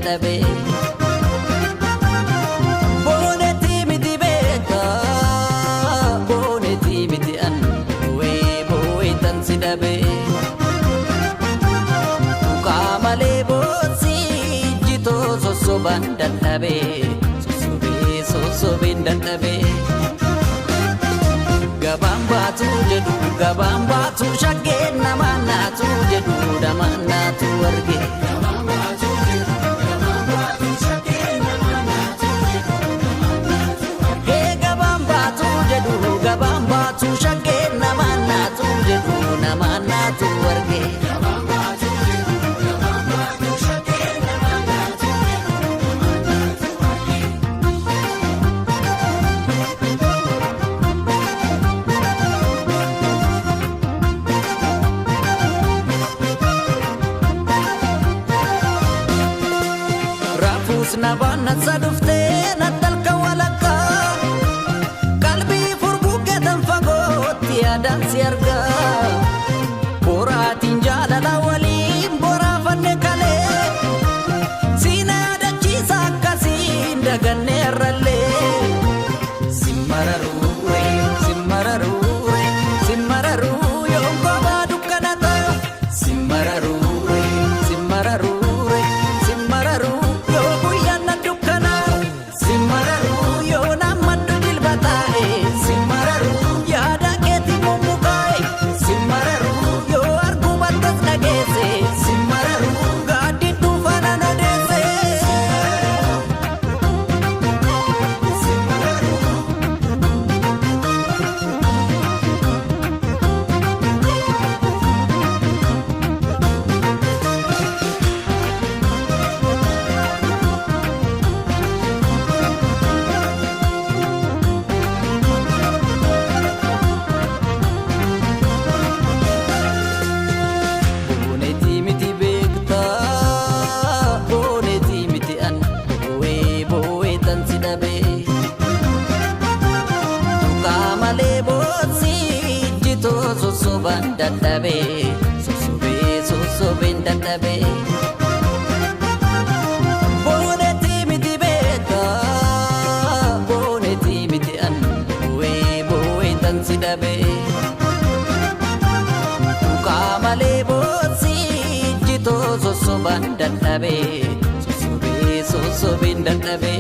dadhabe. Booneti miti beeka booneti miti an boo'eetan si dhabe. Tuqaamalee boonsi jitoo sossobaan dadhabe sossobeen dadhabe. Gabaan baatu jedhu gabaan baatu shaggee namaan naatu jedhu namaan naatu arge. Gabaan baatu jedhu gabaan baatu shaggee namaan naatu jedhu namaan naatu arge. Gabaan baatu jedhu gabaan baatu shaggee namaan naatu jedhu namaan naatu arge. Gabaan baatu jedhu gabaan baatu shaggee namaan naatu jedhu namaan naatu arge. Nabana sadufte natalka walaka qalbii furgugeetan fagootti aadaan si arga. Boraatiin jaalala waliin boraafanne kalee siina yaadachiisa akkasiin daganne irrallee. Simmararuu simmararuu simmararuu yoom kophaa dukkanata. Simmararuu simmararuu simmararuu. Sossobaan dadhabe sossobeen dadhabe. Booneti miti beeka booneti miti an boo'eetan si dhabe. Tuqaamalee boonsi jitoo sossobaan dadhabe sossobeen dadhabe.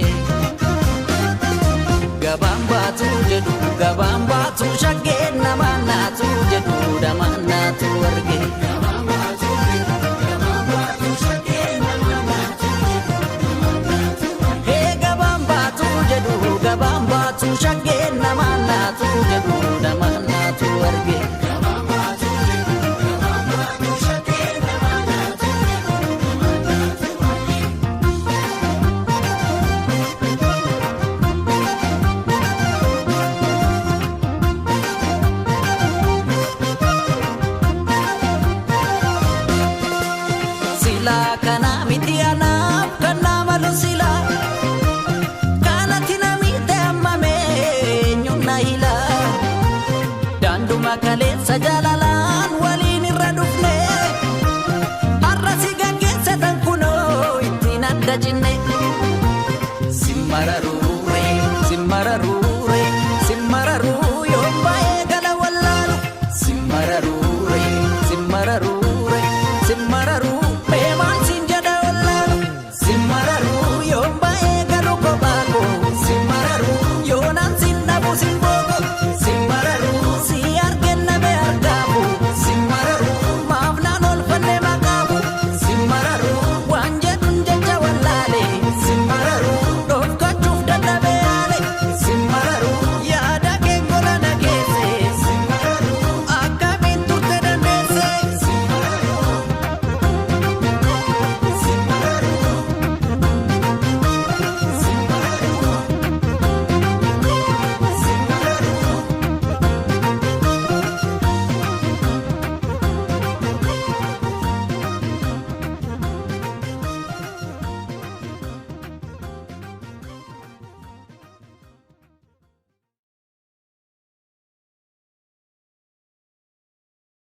Gabaan baatu jedhu gabaan baatu shaggee namaan naatu jedhu namaan naatu arge. Gabaan baatu jedhu gabaan baatu shaggee namaan naatu jedhu namaan naatu arge. Gabaan baatu jedhu gabaan baatu shaggee namaan naatu jedhu namaan naatu arge. Gabaan baatu jedhu gabaan baatu shaggee namaan naatu jedhu namaan naatu arge. Sila kana miti anaaf kana malu sila kana tinamite ammame nyonna hila. Danduma kaleessa jaalalaan waliin irra dhufne har'a si gaggeessatan kunoo ittiin adda jinne. Simmararuu simmararuu.